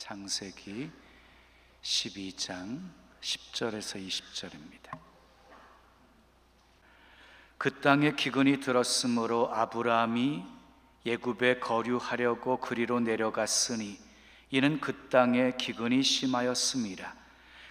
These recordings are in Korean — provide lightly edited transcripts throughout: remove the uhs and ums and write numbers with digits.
창세기 12장 10절에서 20절입니다. 그 땅에 기근이 들었으므로 아브라함이 애굽에 거류하려고 그리로 내려갔으니 이는 그 땅에 기근이 심하였음이라.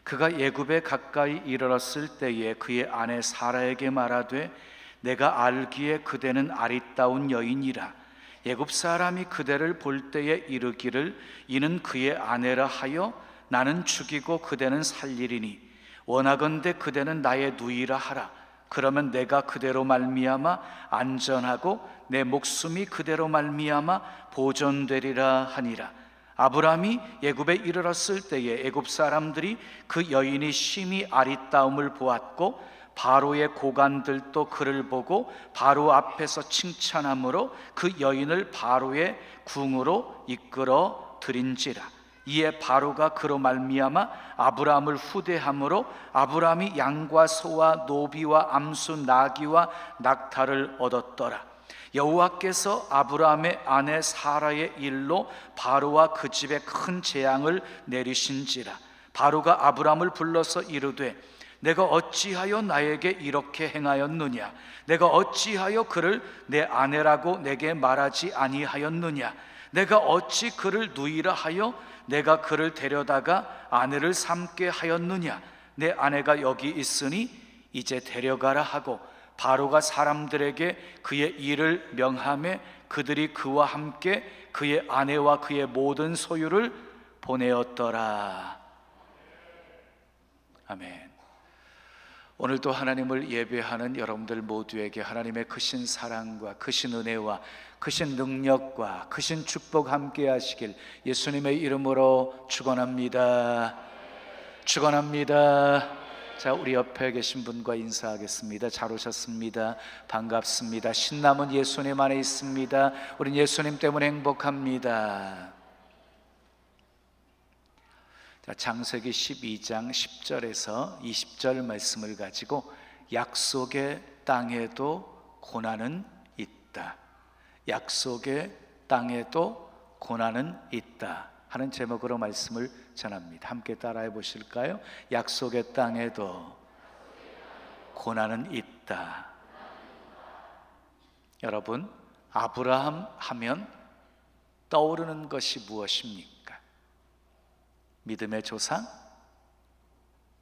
그가 애굽에 가까이 이르렀을 때에 그의 아내 사라에게 말하되 내가 알기에 그대는 아리따운 여인이라. 애굽 사람이 그대를 볼 때에 이르기를 이는 그의 아내라 하여 나는 죽이고 그대는 살리리니 원하건대 그대는 나의 누이라 하라. 그러면 내가 그대로 말미암아 안전하고 내 목숨이 그대로 말미암아 보존되리라 하니라. 아브라함이 애굽에 이르렀을 때에 애굽 사람들이 그 여인이 심히 아리따움을 보았고 바로의 고관들도 그를 보고 바로 앞에서 칭찬하므로 그 여인을 바로의 궁으로 이끌어 들인지라. 이에 바로가 그로 말미암아 아브라함을 후대함으로 아브라함이 양과 소와 노비와 암수 나귀와 낙타를 얻었더라. 여호와께서 아브라함의 아내 사라의 일로 바로와 그 집에 큰 재앙을 내리신지라. 바로가 아브라함을 불러서 이르되 내가 어찌하여 나에게 이렇게 행하였느냐? 내가 어찌하여 그를 내 아내라고 내게 말하지 아니하였느냐? 내가 어찌 그를 누이라 하여 내가 그를 데려다가 아내를 삼게 하였느냐? 내 아내가 여기 있으니 이제 데려가라 하고 바로가 사람들에게 그의 일을 명하매 그들이 그와 함께 그의 아내와 그의 모든 소유를 보내었더라. 아멘. 오늘도 하나님을 예배하는 여러분들 모두에게 하나님의 크신 사랑과 크신 은혜와 크신 능력과 크신 축복 함께 하시길 예수님의 이름으로 축원합니다. 축원합니다. 자, 우리 옆에 계신 분과 인사하겠습니다. 잘 오셨습니다. 반갑습니다. 신남은 예수님 안에 있습니다. 우린 예수님 때문에 행복합니다. 자, 창세기 12장 10절에서 20절 말씀을 가지고 약속의 땅에도 고난은 있다. 약속의 땅에도 고난은 있다 하는 제목으로 말씀을 전합니다. 함께 따라해 보실까요? 약속의 땅에도 고난은 있다. 여러분, 아브라함 하면 떠오르는 것이 무엇입니까? 믿음의 조상,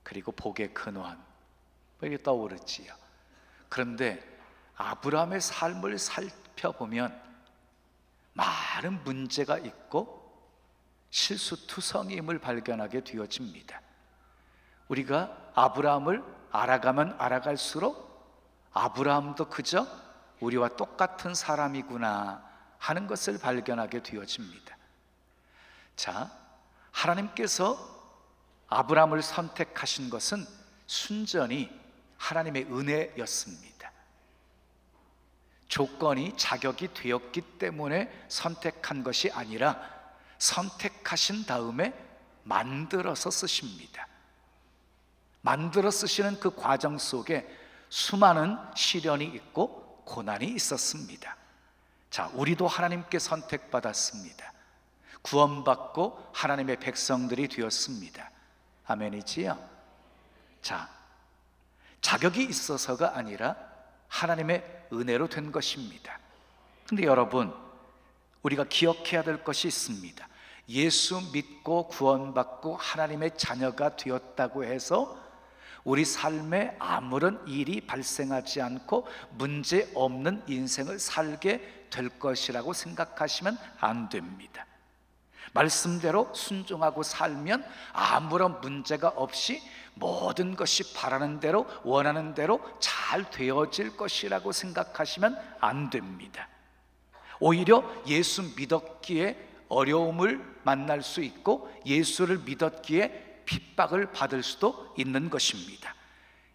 그리고 복의 근원, 이게 떠오르지요. 그런데 아브라함의 삶을 살펴보면 많은 문제가 있고 실수투성임을 발견하게 되어집니다. 우리가 아브라함을 알아가면 알아갈수록 아브라함도 그저 우리와 똑같은 사람이구나 하는 것을 발견하게 되어집니다. 자, 하나님께서 아브라함을 선택하신 것은 순전히 하나님의 은혜였습니다. 조건이 자격이 되었기 때문에 선택한 것이 아니라 선택하신 다음에 만들어서 쓰십니다. 만들어 쓰시는 그 과정 속에 수많은 시련이 있고 고난이 있었습니다. 자, 우리도 하나님께 선택받았습니다. 구원받고 하나님의 백성들이 되었습니다. 아멘이지요? 자, 자격이 있어서가 아니라 하나님의 은혜로 된 것입니다. 근데 여러분, 우리가 기억해야 될 것이 있습니다. 예수 믿고 구원받고 하나님의 자녀가 되었다고 해서 우리 삶에 아무런 일이 발생하지 않고 문제 없는 인생을 살게 될 것이라고 생각하시면 안 됩니다. 말씀대로 순종하고 살면 아무런 문제가 없이 모든 것이 바라는 대로 원하는 대로 잘 되어질 것이라고 생각하시면 안 됩니다. 오히려 예수 믿었기에 어려움을 만날 수 있고 예수를 믿었기에 핍박을 받을 수도 있는 것입니다.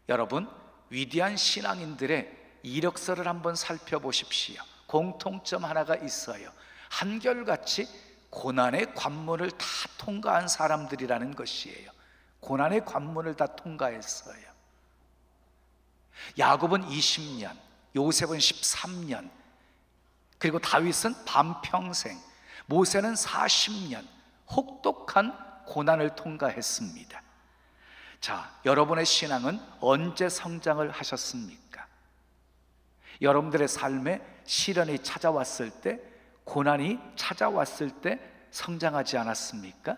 여러분, 위대한 신앙인들의 이력서를 한번 살펴보십시오. 공통점 하나가 있어요. 한결같이 고난의 관문을 다 통과한 사람들이라는 것이에요. 고난의 관문을 다 통과했어요. 야곱은 20년, 요셉은 13년, 그리고 다윗은 반평생, 모세는 40년, 혹독 혹독한 고난을 통과했습니다. 자, 여러분의 신앙은 언제 성장을 하셨습니까? 여러분들의 삶에 시련이 찾아왔을 때, 고난이 찾아왔을 때 성장하지 않았습니까?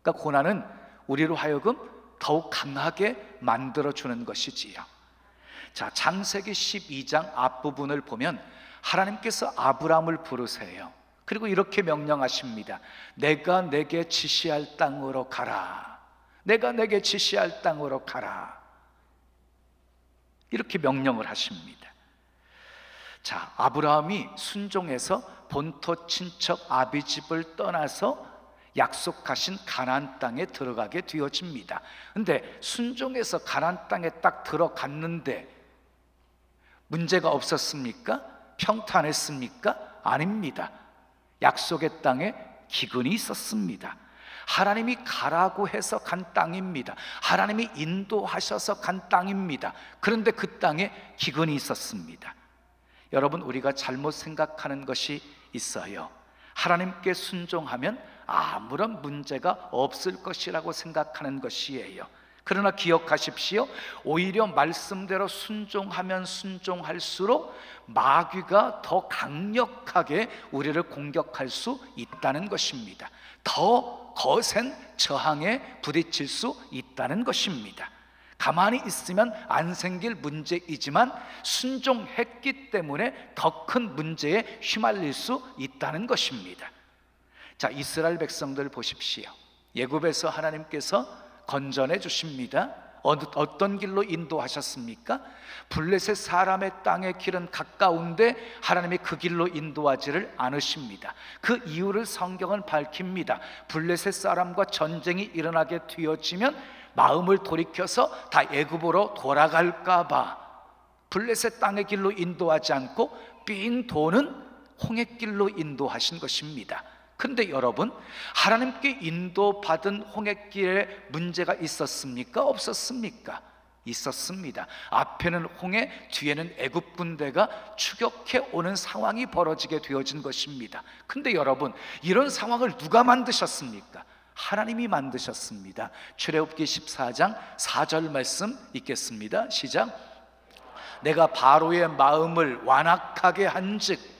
그러니까 고난은 우리로 하여금 더욱 강하게 만들어주는 것이지요. 자, 창세기 12장 앞부분을 보면 하나님께서 아브라함을 부르세요. 그리고 이렇게 명령하십니다. 내가 내게 지시할 땅으로 가라. 내가 내게 지시할 땅으로 가라. 이렇게 명령을 하십니다. 자, 아브라함이 순종해서 본토 친척 아비집을 떠나서 약속하신 가나안 땅에 들어가게 되어집니다. 근데 순종해서 가나안 땅에 딱 들어갔는데 문제가 없었습니까? 평탄했습니까? 아닙니다. 약속의 땅에 기근이 있었습니다. 하나님이 가라고 해서 간 땅입니다. 하나님이 인도하셔서 간 땅입니다. 그런데 그 땅에 기근이 있었습니다. 여러분, 우리가 잘못 생각하는 것이 있어요. 하나님께 순종하면 아무런 문제가 없을 것이라고 생각하는 것이에요. 그러나 기억하십시오. 오히려 말씀대로 순종하면 순종할수록 마귀가 더 강력하게 우리를 공격할 수 있다는 것입니다. 더 거센 저항에 부딪힐 수 있다는 것입니다. 가만히 있으면 안 생길 문제이지만 순종했기 때문에 더 큰 문제에 휘말릴 수 있다는 것입니다. 자, 이스라엘 백성들 보십시오. 애굽에서 하나님께서 건져내 주십니다. 어떤 길로 인도하셨습니까? 블레셋 사람의 땅의 길은 가까운데 하나님이 그 길로 인도하지를 않으십니다. 그 이유를 성경은 밝힙니다. 블레셋 사람과 전쟁이 일어나게 되어지면 마음을 돌이켜서 다 애굽으로 돌아갈까 봐 블레셋 땅의 길로 인도하지 않고 삥 도는 홍해길로 인도하신 것입니다. 근데 여러분, 하나님께 인도받은 홍해길에 문제가 있었습니까? 없었습니까? 있었습니다. 앞에는 홍해, 뒤에는 애굽 군대가 추격해 오는 상황이 벌어지게 되어진 것입니다. 근데 여러분, 이런 상황을 누가 만드셨습니까? 하나님이 만드셨습니다. 출애굽기 14장 4절 말씀 읽겠습니다. 시작. 내가 바로의 마음을 완악하게 한즉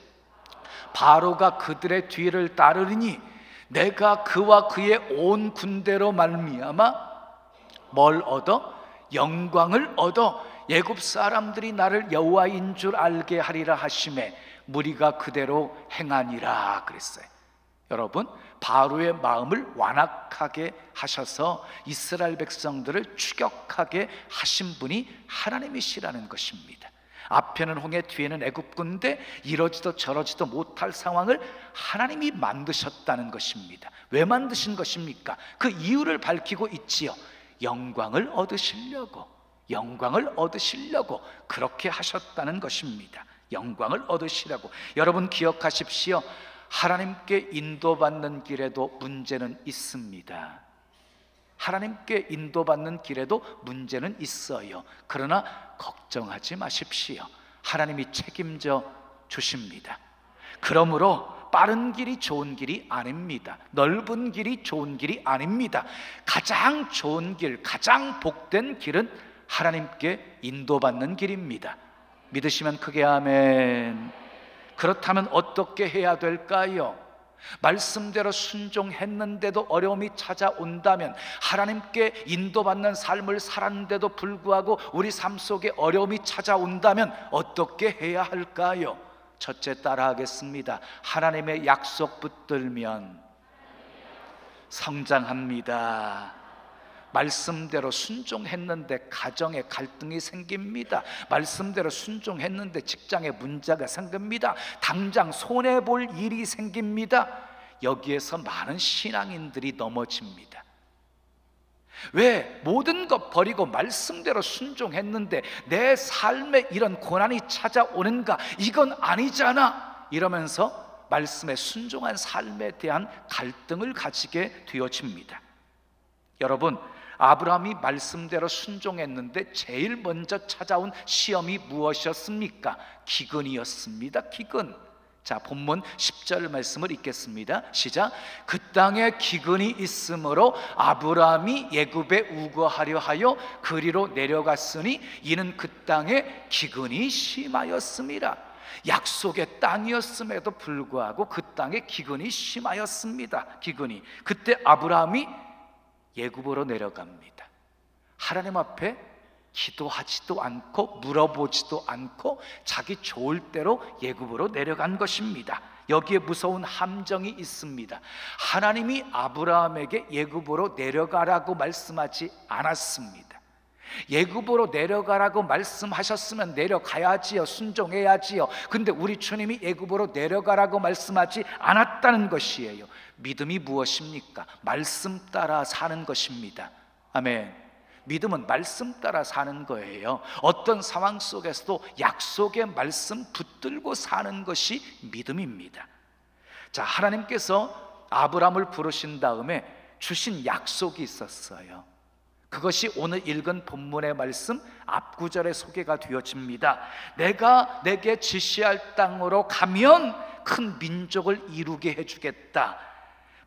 바로가 그들의 뒤를 따르리니 내가 그와 그의 온 군대로 말미암아 뭘 얻어? 영광을 얻어 애굽 사람들이 나를 여호와인 줄 알게 하리라 하시매 무리가 그대로 행하니라 그랬어요. 여러분, 바로의 마음을 완악하게 하셔서 이스라엘 백성들을 추격하게 하신 분이 하나님이시라는 것입니다. 앞에는 홍해, 뒤에는 애굽 군대, 이러지도 저러지도 못할 상황을 하나님이 만드셨다는 것입니다. 왜 만드신 것입니까? 그 이유를 밝히고 있지요. 영광을 얻으시려고, 영광을 얻으시려고 그렇게 하셨다는 것입니다. 영광을 얻으시려고. 여러분 기억하십시오. 하나님께 인도받는 길에도 문제는 있습니다. 하나님께 인도받는 길에도 문제는 있어요. 그러나 걱정하지 마십시오. 하나님이 책임져 주십니다. 그러므로 빠른 길이 좋은 길이 아닙니다. 넓은 길이 좋은 길이 아닙니다. 가장 좋은 길, 가장 복된 길은 하나님께 인도받는 길입니다. 믿으시면 크게 아멘. 그렇다면 어떻게 해야 될까요? 말씀대로 순종했는데도 어려움이 찾아온다면, 하나님께 인도받는 삶을 살았는데도 불구하고 우리 삶 속에 어려움이 찾아온다면 어떻게 해야 할까요? 첫째, 따라하겠습니다. 하나님의 약속 붙들면 성장합니다. 말씀대로 순종했는데 가정에 갈등이 생깁니다. 말씀대로 순종했는데 직장에 문제가 생깁니다. 당장 손해볼 일이 생깁니다. 여기에서 많은 신앙인들이 넘어집니다. 왜? 모든 것 버리고 말씀대로 순종했는데 내 삶에 이런 고난이 찾아오는가? 이건 아니잖아 이러면서 말씀에 순종한 삶에 대한 갈등을 가지게 되어집니다. 여러분, 아브라함이 말씀대로 순종했는데 제일 먼저 찾아온 시험이 무엇이었습니까? 기근이었습니다. 기근. 자, 본문 10절 말씀을 읽겠습니다. 시작. 그 땅에 기근이 있으므로 아브라함이 애굽에 우거하려 하여 그리로 내려갔으니 이는 그 땅에 기근이 심하였음이라. 약속의 땅이었음에도 불구하고 그 땅에 기근이 심하였습니다. 기근이. 그때 아브라함이 애굽으로 내려갑니다. 하나님 앞에 기도하지도 않고 물어보지도 않고 자기 좋을 대로 애굽으로 내려간 것입니다. 여기에 무서운 함정이 있습니다. 하나님이 아브라함에게 애굽으로 내려가라고 말씀하지 않았습니다. 애굽으로 내려가라고 말씀하셨으면 내려가야지요, 순종해야지요. 근데 우리 주님이 애굽으로 내려가라고 말씀하지 않았다는 것이에요. 믿음이 무엇입니까? 말씀 따라 사는 것입니다. 아멘. 믿음은 말씀 따라 사는 거예요. 어떤 상황 속에서도 약속의 말씀 붙들고 사는 것이 믿음입니다. 자, 하나님께서 아브라함을 부르신 다음에 주신 약속이 있었어요. 그것이 오늘 읽은 본문의 말씀 앞구절에 소개가 되어집니다. 내가 내게 지시할 땅으로 가면 큰 민족을 이루게 해주겠다.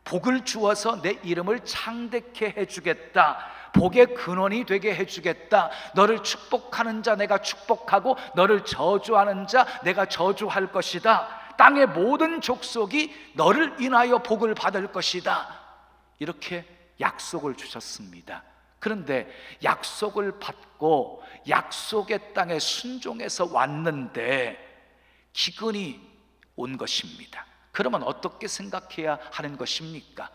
복을 주어서 내 이름을 창대케 해주겠다. 복의 근원이 되게 해주겠다. 너를 축복하는 자 내가 축복하고 너를 저주하는 자 내가 저주할 것이다. 땅의 모든 족속이 너를 인하여 복을 받을 것이다. 이렇게 약속을 주셨습니다. 그런데 약속을 받고 약속의 땅에 순종해서 왔는데 기근이 온 것입니다. 그러면 어떻게 생각해야 하는 것입니까?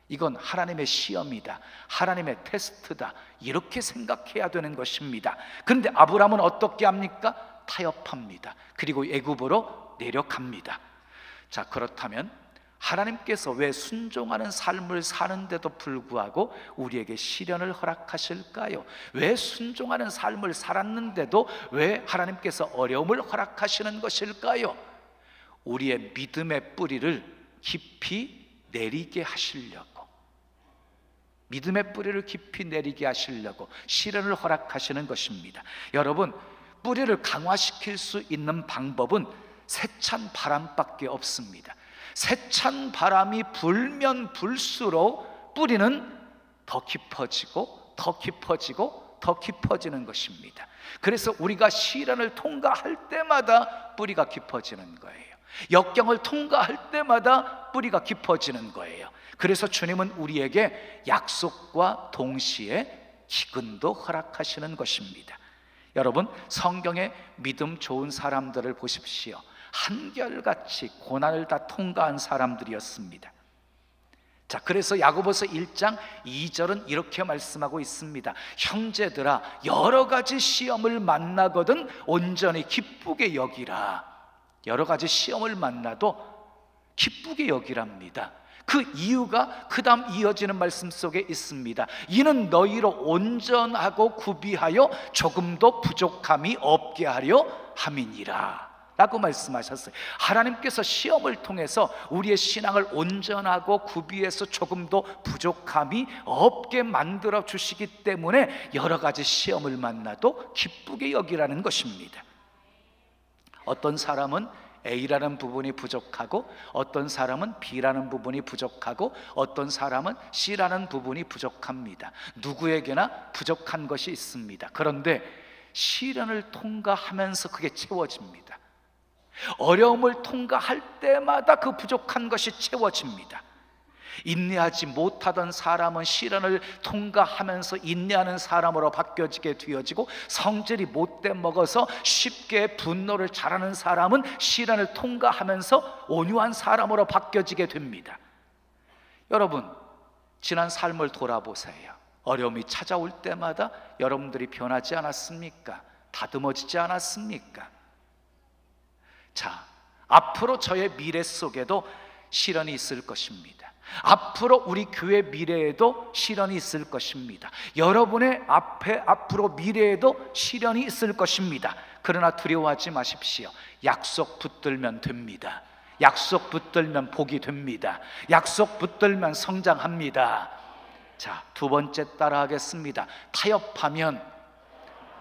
이건 하나님의 시험이다, 하나님의 테스트다, 이렇게 생각해야 되는 것입니다. 그런데 아브라함은 어떻게 합니까? 타협합니다. 그리고 애굽으로 내려갑니다. 자, 그렇다면 하나님께서 왜 순종하는 삶을 사는데도 불구하고 우리에게 시련을 허락하실까요? 왜 순종하는 삶을 살았는데도 왜 하나님께서 어려움을 허락하시는 것일까요? 우리의 믿음의 뿌리를 깊이 내리게 하시려고, 믿음의 뿌리를 깊이 내리게 하시려고 시련을 허락하시는 것입니다. 여러분, 뿌리를 강화시킬 수 있는 방법은 세찬 바람밖에 없습니다. 세찬 바람이 불면 불수록 뿌리는 더 깊어지고 더 깊어지고 더 깊어지는 것입니다. 그래서 우리가 시련을 통과할 때마다 뿌리가 깊어지는 거예요. 역경을 통과할 때마다 뿌리가 깊어지는 거예요. 그래서 주님은 우리에게 약속과 동시에 기근도 허락하시는 것입니다. 여러분, 성경에 믿음 좋은 사람들을 보십시오. 한결같이 고난을 다 통과한 사람들이었습니다. 자, 그래서 야고보서 1장 2절은 이렇게 말씀하고 있습니다. 형제들아, 여러 가지 시험을 만나거든 온전히 기쁘게 여기라. 여러 가지 시험을 만나도 기쁘게 여기랍니다. 그 이유가 그 다음 이어지는 말씀 속에 있습니다. 이는 너희로 온전하고 구비하여 조금도 부족함이 없게 하려 함이니라 라고 말씀하셨어요. 하나님께서 시험을 통해서 우리의 신앙을 온전하고 구비해서 조금도 부족함이 없게 만들어 주시기 때문에 여러 가지 시험을 만나도 기쁘게 여기라는 것입니다. 어떤 사람은 A라는 부분이 부족하고 어떤 사람은 B라는 부분이 부족하고 어떤 사람은 C라는 부분이 부족합니다. 누구에게나 부족한 것이 있습니다. 그런데 시련을 통과하면서 그게 채워집니다. 어려움을 통과할 때마다 그 부족한 것이 채워집니다. 인내하지 못하던 사람은 시련을 통과하면서 인내하는 사람으로 바뀌어지게 되어지고, 성질이 못돼 먹어서 쉽게 분노를 잘하는 사람은 시련을 통과하면서 온유한 사람으로 바뀌어지게 됩니다. 여러분, 지난 삶을 돌아보세요. 어려움이 찾아올 때마다 여러분들이 변하지 않았습니까? 다듬어지지 않았습니까? 자, 앞으로 저의 미래 속에도 시련이 있을 것입니다. 앞으로 우리 교회 미래에도 시련이 있을 것입니다. 여러분의 앞으로 미래에도 시련이 있을 것입니다. 그러나 두려워하지 마십시오. 약속 붙들면 됩니다. 약속 붙들면 복이 됩니다. 약속 붙들면 성장합니다. 자, 두 번째 따라하겠습니다. 타협하면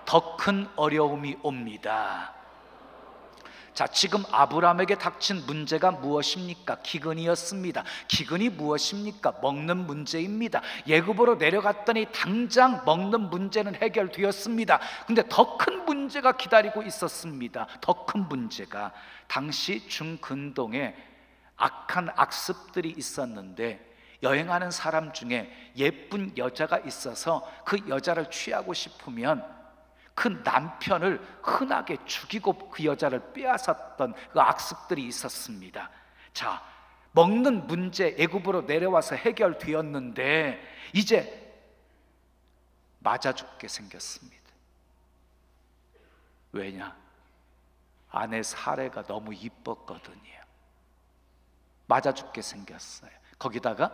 더 큰 어려움이 옵니다. 자, 지금 아브라함에게 닥친 문제가 무엇입니까? 기근이었습니다. 기근이 무엇입니까? 먹는 문제입니다. 애굽으로 내려갔더니 당장 먹는 문제는 해결되었습니다. 근데 더 큰 문제가 기다리고 있었습니다. 더 큰 문제가, 당시 중근동에 악한 악습들이 있었는데 여행하는 사람 중에 예쁜 여자가 있어서 그 여자를 취하고 싶으면 그 남편을 흔하게 죽이고 그 여자를 빼앗았던 그 악습들이 있었습니다. 자, 먹는 문제 애굽으로 내려와서 해결되었는데 이제 맞아 죽게 생겼습니다. 왜냐? 아내 사레가 너무 이뻤거든요. 맞아 죽게 생겼어요. 거기다가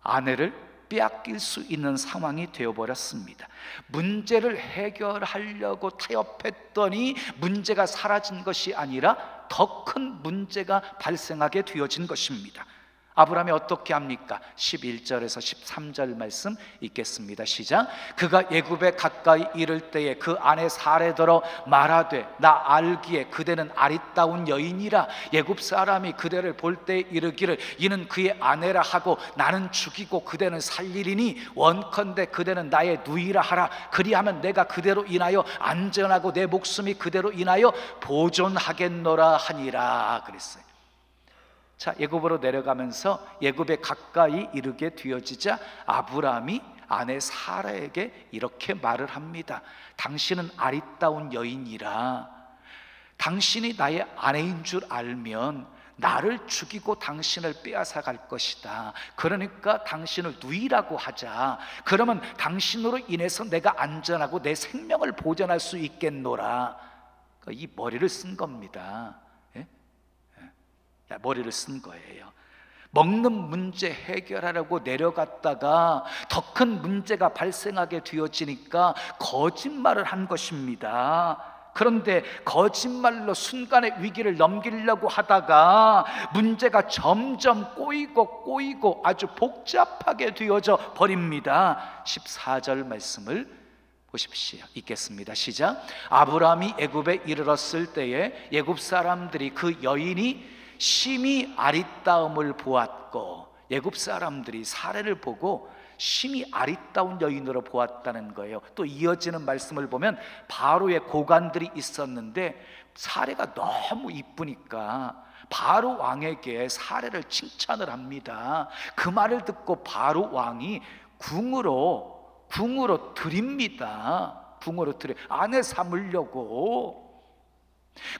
아내를 빼앗길 수 있는 상황이 되어버렸습니다. 문제를 해결하려고 타협했더니 문제가 사라진 것이 아니라 더 큰 문제가 발생하게 되어진 것입니다. 아브라함이 어떻게 합니까? 11절에서 13절 말씀 읽겠습니다. 시작. 그가 애굽에 가까이 이를 때에 그 아내 사레더러 말하되 나 알기에 그대는 아리따운 여인이라 애굽 사람이 그대를 볼 때 이르기를 이는 그의 아내라 하고 나는 죽이고 그대는 살리리니 원컨대 그대는 나의 누이라 하라. 그리하면 내가 그대로 인하여 안전하고 내 목숨이 그대로 인하여 보존하겠노라 하니라 그랬어요. 자, 애굽으로 내려가면서 애굽에 가까이 이르게 되어지자 아브라함이 아내 사라에게 이렇게 말을 합니다. 당신은 아리따운 여인이라 당신이 나의 아내인 줄 알면 나를 죽이고 당신을 빼앗아 갈 것이다. 그러니까 당신을 누이라고 하자. 그러면 당신으로 인해서 내가 안전하고 내 생명을 보존할 수 있겠노라. 이 머리를 쓴 겁니다. 머리를 쓴 거예요. 먹는 문제 해결하려고 내려갔다가 더 큰 문제가 발생하게 되어지니까 거짓말을 한 것입니다. 그런데 거짓말로 순간의 위기를 넘기려고 하다가 문제가 점점 꼬이고 아주 복잡하게 되어져 버립니다. 14절 말씀을 보십시오. 읽겠습니다. 시작. 아브라함이 애굽에 이르렀을 때에 애굽 사람들이 그 여인이 심히 아리따움을 보았고, 애굽 사람들이 사례를 보고 심히 아리따운 여인으로 보았다는 거예요. 또 이어지는 말씀을 보면 바로의 고관들이 있었는데 사례가 너무 이쁘니까 바로 왕에게 사례를 칭찬을 합니다. 그 말을 듣고 바로 왕이 궁으로 드립니다. 궁으로 드려 아내 삼으려고.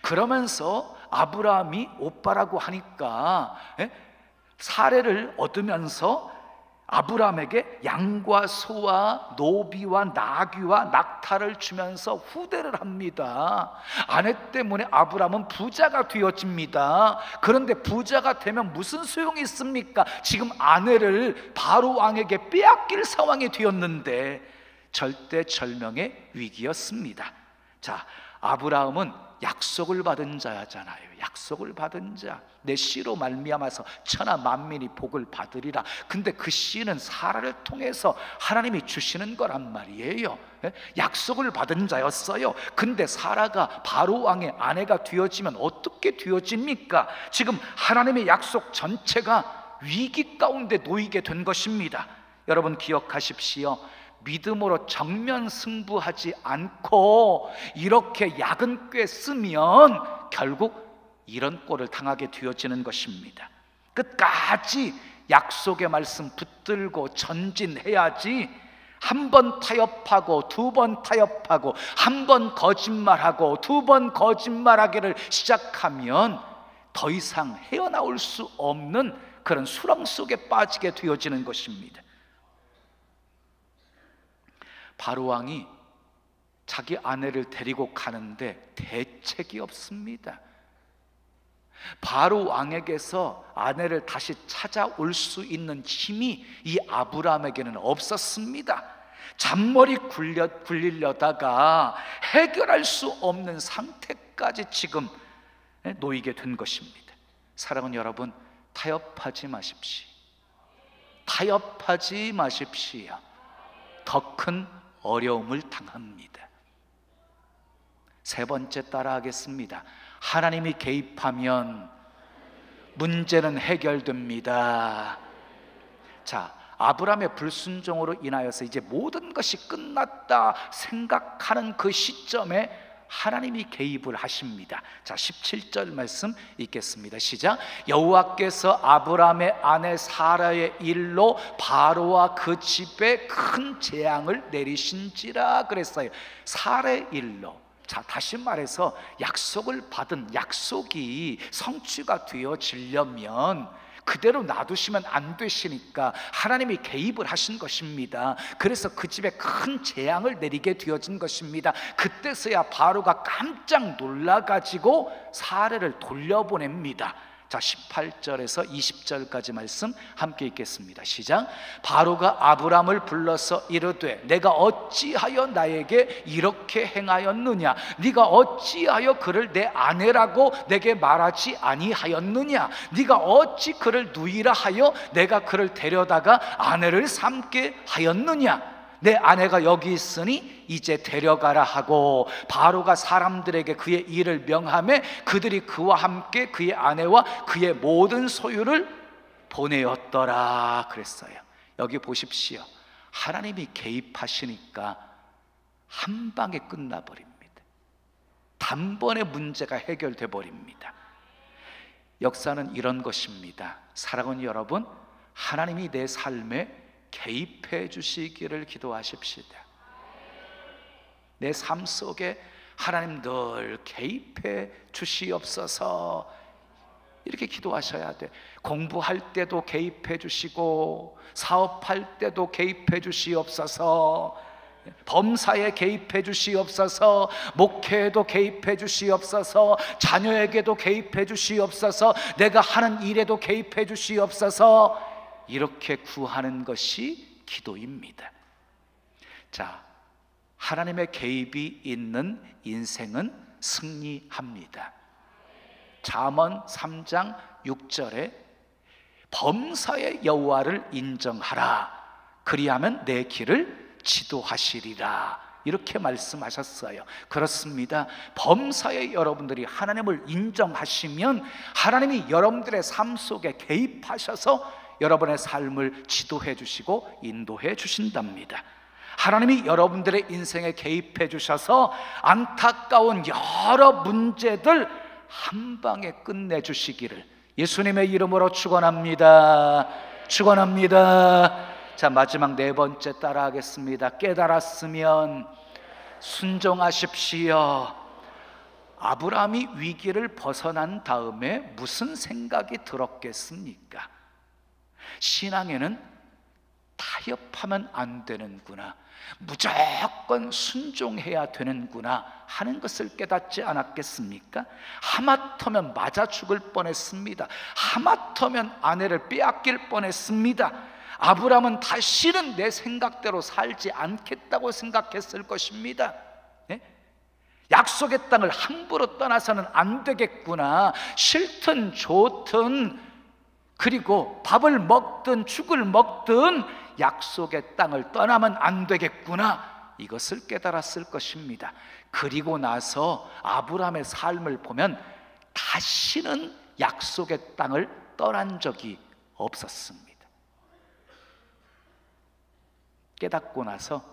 그러면서 아브라함이 오빠라고 하니까 사례를 얻으면서 아브라함에게 양과 소와 노비와 나귀와 낙타를 주면서 후대를 합니다. 아내 때문에 아브라함은 부자가 되어집니다. 그런데 부자가 되면 무슨 소용이 있습니까? 지금 아내를 바로 왕에게 빼앗길 상황이 되었는데 절대절명의 위기였습니다. 자, 아브라함은 약속을 받은 자잖아요. 약속을 받은 자, 내 씨로 말미암아서 천하 만민이 복을 받으리라. 근데 그 씨는 사라를 통해서 하나님이 주시는 거란 말이에요. 약속을 받은 자였어요. 근데 사라가 바로 왕의 아내가 되어지면 어떻게 되어집니까? 지금 하나님의 약속 전체가 위기 가운데 놓이게 된 것입니다. 여러분 기억하십시오. 믿음으로 정면 승부하지 않고 이렇게 약은 꽤 쓰면 결국 이런 꼴을 당하게 되어지는 것입니다. 끝까지 약속의 말씀 붙들고 전진해야지. 한 번 타협하고 두 번 타협하고 한 번 거짓말하고 두 번 거짓말하기를 시작하면 더 이상 헤어나올 수 없는 그런 수렁 속에 빠지게 되어지는 것입니다. 바로 왕이 자기 아내를 데리고 가는데 대책이 없습니다. 바로 왕에게서 아내를 다시 찾아올 수 있는 힘이 이 아브라함에게는 없었습니다. 잔머리 굴리려다가 해결할 수 없는 상태까지 지금 놓이게 된 것입니다. 사랑하는 여러분, 타협하지 마십시오. 타협하지 마십시오. 더 큰 어려움을 당합니다. 세 번째 따라하겠습니다. 하나님이 개입하면 문제는 해결됩니다. 자, 아브라함의 불순종으로 인하여서 이제 모든 것이 끝났다 생각하는 그 시점에 하나님이 개입을 하십니다. 자, 17절 말씀 읽겠습니다. 시작. 여호와께서 아브라함의 아내 사라의 일로 바로와 그 집에 큰 재앙을 내리신지라 그랬어요. 사라의 일로. 자, 다시 말해서 약속을 받은 약속이 성취가 되어지려면 그대로 놔두시면 안 되시니까 하나님이 개입을 하신 것입니다. 그래서 그 집에 큰 재앙을 내리게 되어진 것입니다. 그때서야 바로가 깜짝 놀라가지고 사례를 돌려보냅니다. 자, 18절에서 20절까지 말씀 함께 읽겠습니다. 시작. 바로가 아브람을 불러서 이르되 내가 어찌하여 나에게 이렇게 행하였느냐? 네가 어찌하여 그를 내 아내라고 내게 말하지 아니하였느냐? 네가 어찌 그를 누이라 하여 내가 그를 데려다가 아내를 삼게 하였느냐? 내 아내가 여기 있으니 이제 데려가라 하고 바로가 사람들에게 그의 일을 명하매 그들이 그와 함께 그의 아내와 그의 모든 소유를 보내었더라 그랬어요. 여기 보십시오. 하나님이 개입하시니까 한 방에 끝나버립니다. 단번에 문제가 해결돼 버립니다. 역사는 이런 것입니다. 사랑하는 여러분, 하나님이 내 삶에 개입해 주시기를 기도하십시다. 내 삶 속에 하나님 늘 개입해 주시옵소서 이렇게 기도하셔야 돼. 공부할 때도 개입해 주시고 사업할 때도 개입해 주시옵소서, 범사에 개입해 주시옵소서, 목회에도 개입해 주시옵소서, 자녀에게도 개입해 주시옵소서, 내가 하는 일에도 개입해 주시옵소서, 이렇게 구하는 것이 기도입니다. 자, 하나님의 개입이 있는 인생은 승리합니다. 잠언 3장 6절에 범사의 여호와를 인정하라, 그리하면 내 길을 지도하시리라, 이렇게 말씀하셨어요. 그렇습니다. 범사의 여러분들이 하나님을 인정하시면 하나님이 여러분들의 삶 속에 개입하셔서 여러분의 삶을 지도해 주시고 인도해 주신답니다. 하나님이 여러분들의 인생에 개입해 주셔서 안타까운 여러 문제들 한 방에 끝내 주시기를 예수님의 이름으로 축원합니다. 축원합니다. 자, 마지막 네 번째 따라하겠습니다. 깨달았으면 순종하십시오. 아브라함이 위기를 벗어난 다음에 무슨 생각이 들었겠습니까? 신앙에는 타협하면 안 되는구나, 무조건 순종해야 되는구나 하는 것을 깨닫지 않았겠습니까? 하마터면 맞아 죽을 뻔했습니다. 하마터면 아내를 빼앗길 뻔했습니다. 아브라함은 다시는 내 생각대로 살지 않겠다고 생각했을 것입니다. 네? 약속의 땅을 함부로 떠나서는 안 되겠구나, 싫든 좋든 그리고 밥을 먹든 죽을 먹든 약속의 땅을 떠나면 안 되겠구나, 이것을 깨달았을 것입니다. 그리고 나서 아브라함의 삶을 보면 다시는 약속의 땅을 떠난 적이 없었습니다. 깨닫고 나서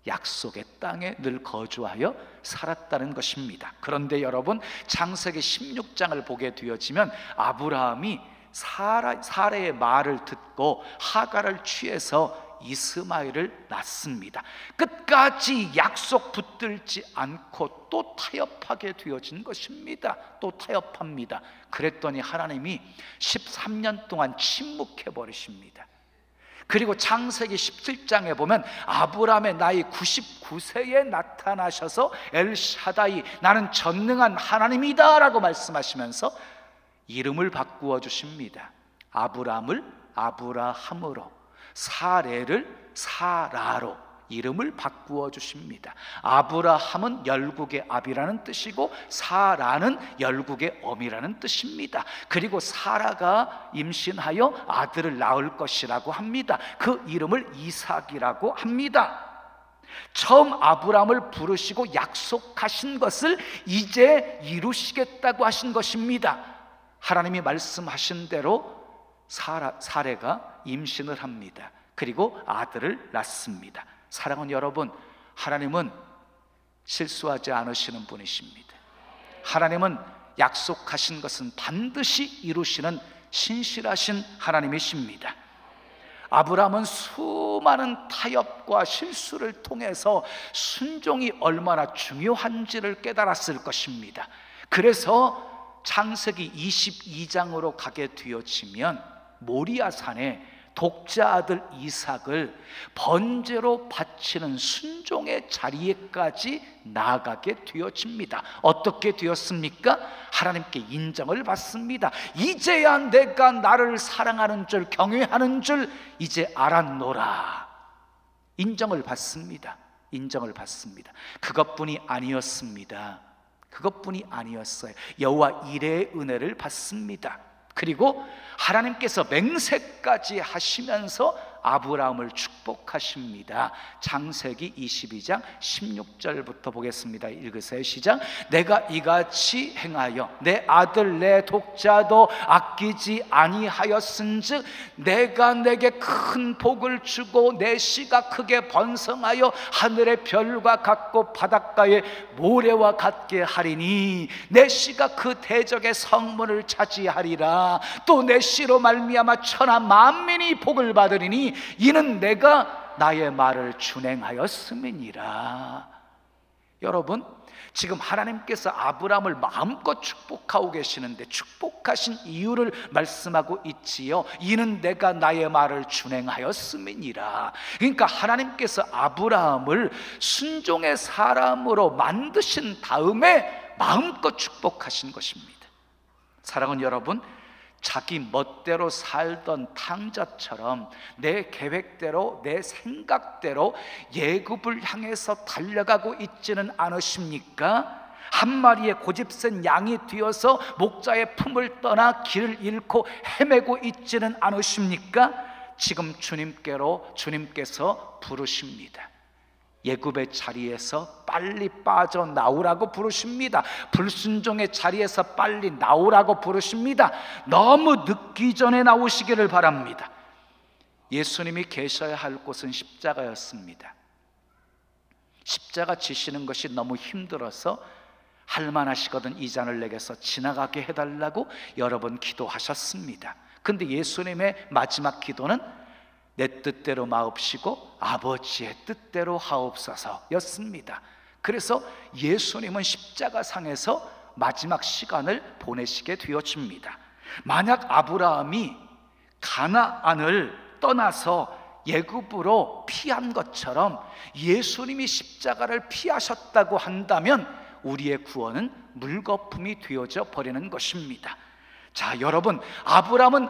약속의 땅에 늘 거주하여 살았다는 것입니다. 그런데 여러분, 창세기 16장을 보게 되어지면 아브라함이 사라의 말을 듣고 하갈을 취해서 이스마엘을 낳습니다. 끝까지 약속 붙들지 않고 또 타협하게 되어진 것입니다. 또 타협합니다. 그랬더니 하나님이 13년 동안 침묵해 버리십니다. 그리고 창세기 17장에 보면 아브라함의 나이 99세에 나타나셔서 엘샤다이, 나는 전능한 하나님이다 라고 말씀하시면서 이름을 바꾸어 주십니다. 아브라함을 아브라함으로, 사레를 사라로 이름을 바꾸어 주십니다. 아브라함은 열국의 아비라는 뜻이고 사라는 열국의 어미라는 뜻입니다. 그리고 사라가 임신하여 아들을 낳을 것이라고 합니다. 그 이름을 이삭이라고 합니다. 처음 아브라함을 부르시고 약속하신 것을 이제 이루시겠다고 하신 것입니다. 하나님이 말씀하신 대로 사레가 임신을 합니다. 그리고 아들을 낳습니다. 사랑하는 여러분, 하나님은 실수하지 않으시는 분이십니다. 하나님은 약속하신 것은 반드시 이루시는 신실하신 하나님이십니다. 아브라함은 수많은 타협과 실수를 통해서 순종이 얼마나 중요한지를 깨달았을 것입니다. 그래서 창세기 22장으로 가게 되어지면 모리아산에 독자 아들 이삭을 번제로 바치는 순종의 자리에까지 나아가게 되어집니다. 어떻게 되었습니까? 하나님께 인정을 받습니다. 이제야 내가 나를 사랑하는 줄, 경외하는 줄 이제 알았노라. 인정을 받습니다. 인정을 받습니다. 그것뿐이 아니었습니다. 그것뿐이 아니었어요. 여호와 이레의 은혜를 받습니다. 그리고 하나님께서 맹세까지 하시면서 아브라함을 축복하십니다. 창세기 22장 16절부터 보겠습니다. 읽으세요. 시작. 내가 이같이 행하여 내 아들 내 독자도 아끼지 아니하였은즉 내가 내게 큰 복을 주고 내 씨가 크게 번성하여 하늘의 별과 같고 바닷가의 모래와 같게 하리니 내 씨가 그 대적의 성문을 차지하리라. 또 내 씨로 말미암아 천하 만민이 복을 받으리니 이는 내가 나의 말을 준행하였음이니라. 여러분, 지금 하나님께서 아브라함을 마음껏 축복하고 계시는데 축복하신 이유를 말씀하고 있지요. 이는 내가 나의 말을 준행하였음이니라. 그러니까 하나님께서 아브라함을 순종의 사람으로 만드신 다음에 마음껏 축복하신 것입니다. 사랑하는 여러분, 자기 멋대로 살던 탕자처럼 내 계획대로 내 생각대로 예굽을 향해서 달려가고 있지는 않으십니까? 한 마리의 고집센 양이 되어서 목자의 품을 떠나 길을 잃고 헤매고 있지는 않으십니까? 지금 주님께서 부르십니다. 예굽의 자리에서 빨리 빠져나오라고 부르십니다. 불순종의 자리에서 빨리 나오라고 부르십니다. 너무 늦기 전에 나오시기를 바랍니다. 예수님이 계셔야 할 곳은 십자가였습니다. 십자가 지시는 것이 너무 힘들어서 할만하시거든 이 잔을 내게서 지나가게 해달라고 여러 번 기도하셨습니다. 근데 예수님의 마지막 기도는 내 뜻대로 마옵시고 아버지의 뜻대로 하옵소서 였습니다. 그래서 예수님은 십자가상에서 마지막 시간을 보내시게 되어집니다. 만약 아브라함이 가나안을 떠나서 예굽으로 피한 것처럼 예수님이 십자가를 피하셨다고 한다면 우리의 구원은 물거품이 되어져 버리는 것입니다. 자, 여러분, 아브라함은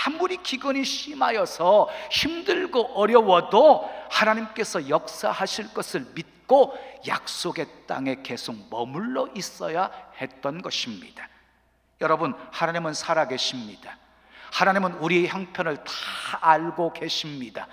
아무리 기근이 심하여서 힘들고 어려워도 하나님께서 역사하실 것을 믿고 약속의 땅에 계속 머물러 있어야 했던 것입니다. 여러분, 하나님은 살아계십니다. 하나님은 우리의 형편을 다 알고 계십니다.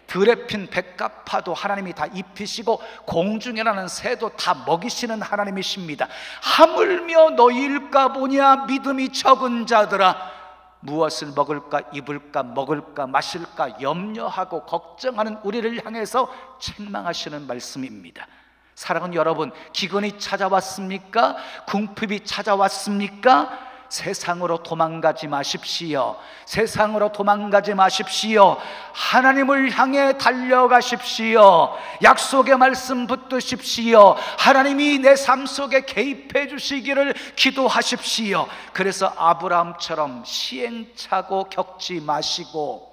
들에 핀 백합화도 하나님이 다 입히시고 공중에 나는 새도 다 먹이시는 하나님이십니다. 하물며 너희일까 보냐 믿음이 적은 자들아, 무엇을 먹을까 입을까 먹을까 마실까 염려하고 걱정하는 우리를 향해서 책망하시는 말씀입니다. 사랑하는 여러분, 기근이 찾아왔습니까? 궁핍이 찾아왔습니까? 세상으로 도망가지 마십시오. 세상으로 도망가지 마십시오. 하나님을 향해 달려가십시오. 약속의 말씀 붙드십시오. 하나님이 내 삶 속에 개입해 주시기를 기도하십시오. 그래서 아브라함처럼 시행착오 겪지 마시고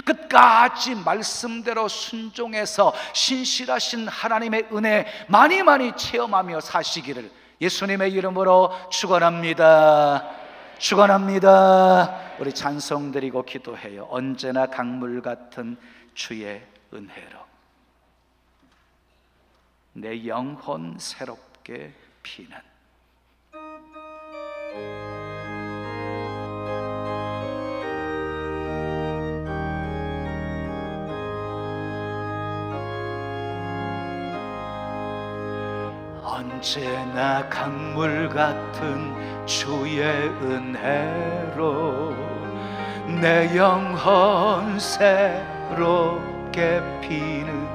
끝까지 말씀대로 순종해서 신실하신 하나님의 은혜 많이 많이 체험하며 사시기를 예수님의 이름으로 축원합니다. 축원합니다. 우리 찬송 드리고 기도해요. 언제나 강물 같은 주의 은혜로 내 영혼 새롭게 피는 언제나 강물 같은 주의 은혜로 내 영혼 새롭게 피는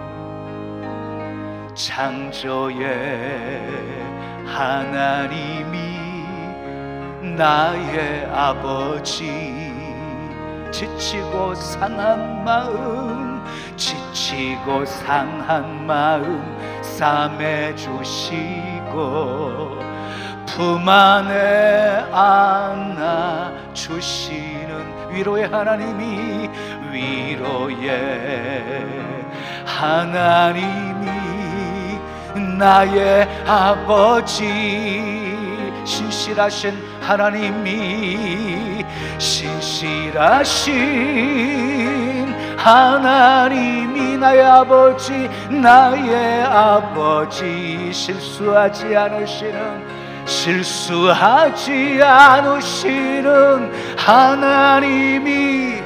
창조의 하나님이 나의 아버지. 지치고 상한 마음 싸매 주시고 품 안에 안아 주시는 위로의 하나님이 나의 아버지. 신실하신 하나님이 나의 아버지. 실수하지 않으시는 하나님이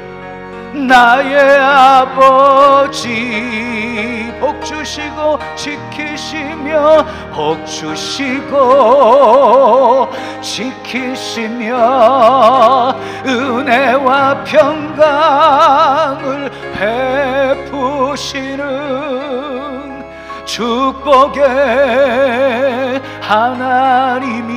나의 아버지. 복주시고 지키시며 은혜와 평강을 베푸시는 축복의 하나님이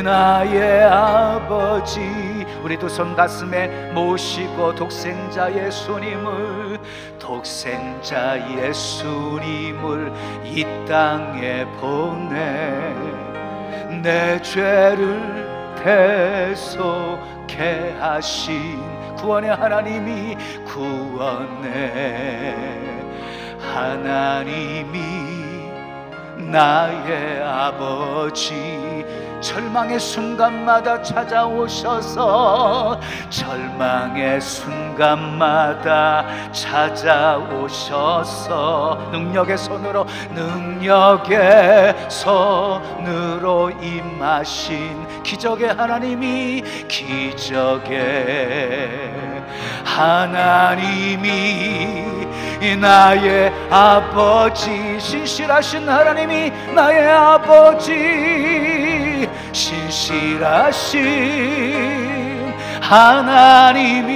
나의 아버지. 우리 두 손 가슴에 모시고 독생자 예수님을 이 땅에 보내 내 죄를 대속해 하신 구원의 하나님이 나의 아버지. 절망의 순간마다 찾아오셔서 능력의 손으로 임하신 기적의 하나님이 나의 아버지. 신실하신 하나님이 나의 아버지. 신실하신 하나님이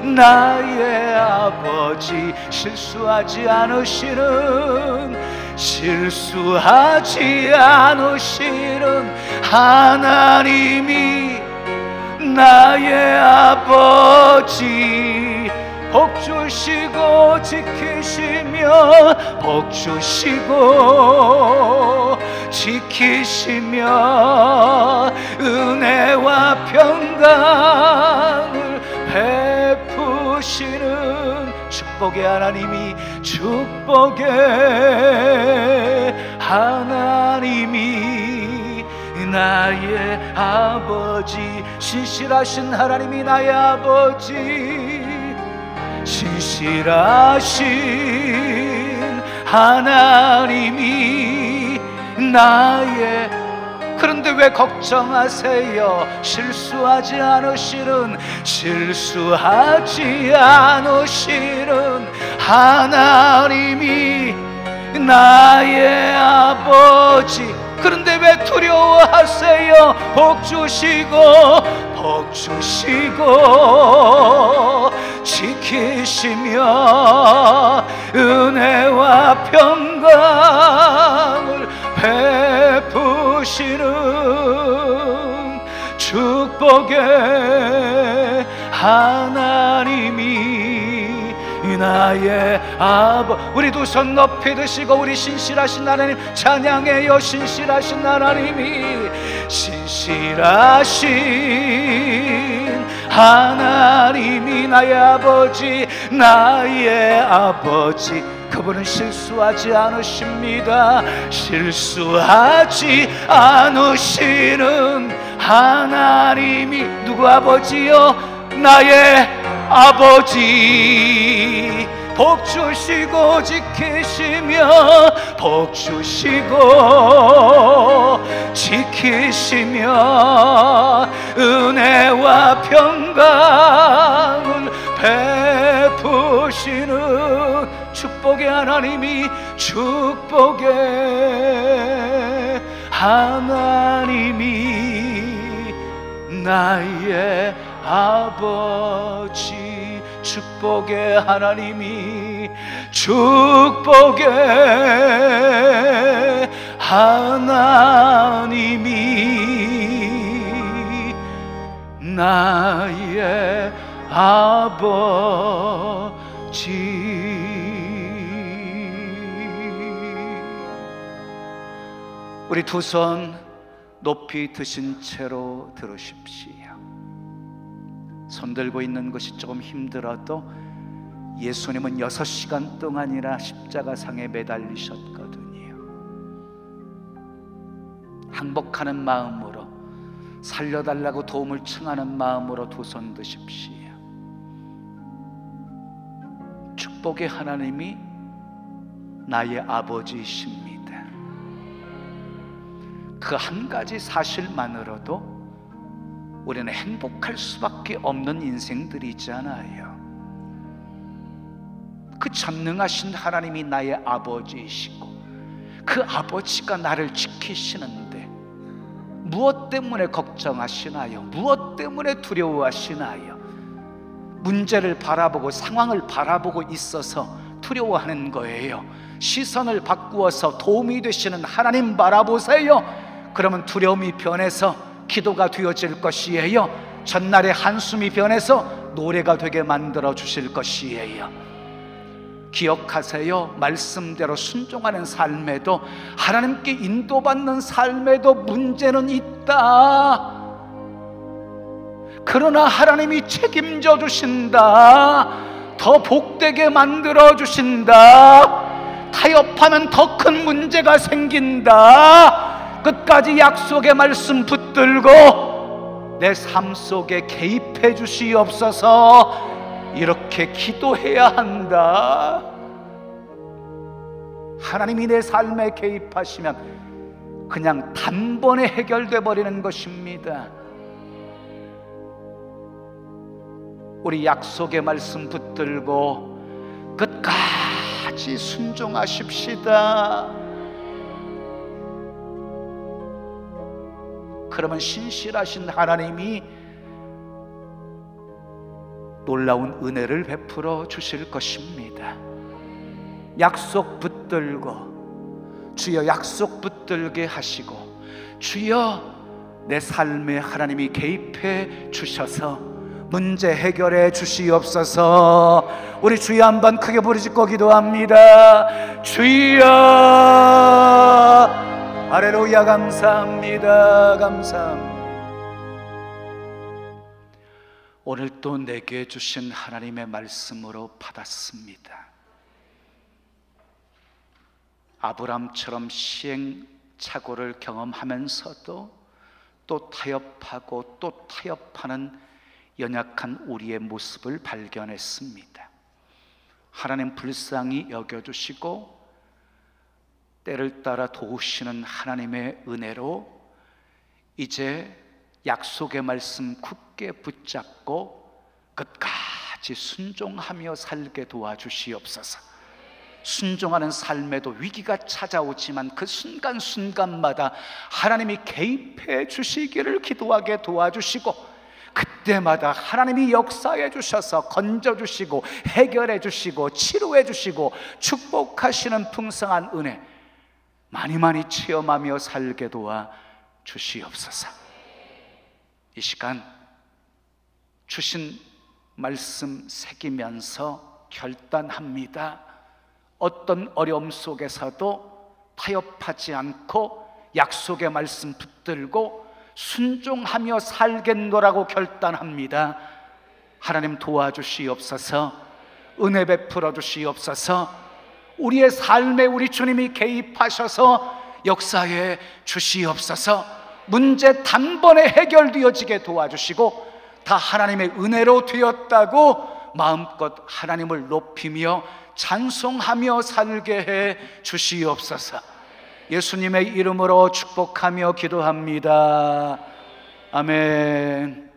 나의 아버지. 실수하지 않으시는 하나님이 나의 아버지. 복주시고 지키시며 은혜와 평강을 베푸시는 축복의 하나님이 나의 아버지. 신실하신 하나님이 나의 아버지. 신실하신 하나님이 나의. 그런데 왜 걱정하세요? 실수하지 않으시는 하나님이 나의 아버지. 그런데 왜 두려워하세요? 복주시고 지키시며 은혜와 평강을 베푸시는 축복의 하나님이 나의 아버지. 우리 두 손 높이 드시고 우리 신실하신 하나님 찬양해요. 신실하신 하나님이 나의 아버지. 그분은 실수하지 않으십니다. 실수하지 않으시는 하나님이 누구 아버지요? 나의 아버지. 복주시고 지키시며 은혜와 평강을 베푸시는 축복의 하나님이, 축복의 하나님이 나의 아버지, 축복의 하나님이, 축복의 하나님이 나의 아버지. 우리 두 손 높이 드신 채로 들으십시오. 손 들고 있는 것이 조금 힘들어도 예수님은 6시간 동안이나 십자가상에 매달리셨거든요. 항복하는 마음으로, 살려달라고 도움을 청하는 마음으로 두 손 드십시오. 축복의 하나님이 나의 아버지이십니다. 그 한 가지 사실만으로도 우리는 행복할 수밖에 없는 인생들이잖아요. 그 전능하신 하나님이 나의 아버지이시고 그 아버지가 나를 지키시는데 무엇 때문에 걱정하시나요? 무엇 때문에 두려워하시나요? 문제를 바라보고 상황을 바라보고 있어서 두려워하는 거예요. 시선을 바꾸어서 도움이 되시는 하나님 바라보세요. 그러면 두려움이 변해서 기도가 되어질 것이에요. 전날의 한숨이 변해서 노래가 되게 만들어 주실 것이에요. 기억하세요. 말씀대로 순종하는 삶에도, 하나님께 인도받는 삶에도 문제는 있다. 그러나 하나님이 책임져 주신다. 더 복되게 만들어 주신다. 타협하면 더 큰 문제가 생긴다. 끝까지 약속의 말씀 붙들고 내 삶 속에 개입해 주시옵소서. 이렇게 기도해야 한다. 하나님이 내 삶에 개입하시면 그냥 단번에 해결돼 버리는 것입니다. 우리 약속의 말씀 붙들고 끝까지 순종하십시다. 그러면 신실하신 하나님이 놀라운 은혜를 베풀어 주실 것입니다. 약속 붙들고, 주여 약속 붙들게 하시고, 주여 내 삶에 하나님이 개입해 주셔서 문제 해결해 주시옵소서. 우리 주여 한번 크게 부르짖고 기도합니다. 주여. 할렐루야. 감사합니다. 감사합니다. 오늘 또 내게 주신 하나님의 말씀으로 받았습니다. 아브람처럼 시행착오를 경험하면서도 또 타협하고 또 타협하는 연약한 우리의 모습을 발견했습니다. 하나님 불쌍히 여겨주시고 때를 따라 도우시는 하나님의 은혜로 이제 약속의 말씀 굳게 붙잡고 끝까지 순종하며 살게 도와주시옵소서. 순종하는 삶에도 위기가 찾아오지만 그 순간순간마다 하나님이 개입해 주시기를 기도하게 도와주시고, 그때마다 하나님이 역사해 주셔서 건져주시고 해결해 주시고 치료해 주시고 축복하시는 풍성한 은혜 많이 많이 체험하며 살게 도와 주시옵소서. 이 시간 주신 말씀 새기면서 결단합니다. 어떤 어려움 속에서도 타협하지 않고 약속의 말씀 붙들고 순종하며 살겠노라고 결단합니다. 하나님 도와주시옵소서. 은혜 베풀어 주시옵소서. 우리의 삶에 우리 주님이 개입하셔서 역사해 주시옵소서. 문제 단번에 해결되어지게 도와주시고 다 하나님의 은혜로 되었다고 마음껏 하나님을 높이며 찬송하며 살게 해 주시옵소서. 예수님의 이름으로 축복하며 기도합니다. 아멘.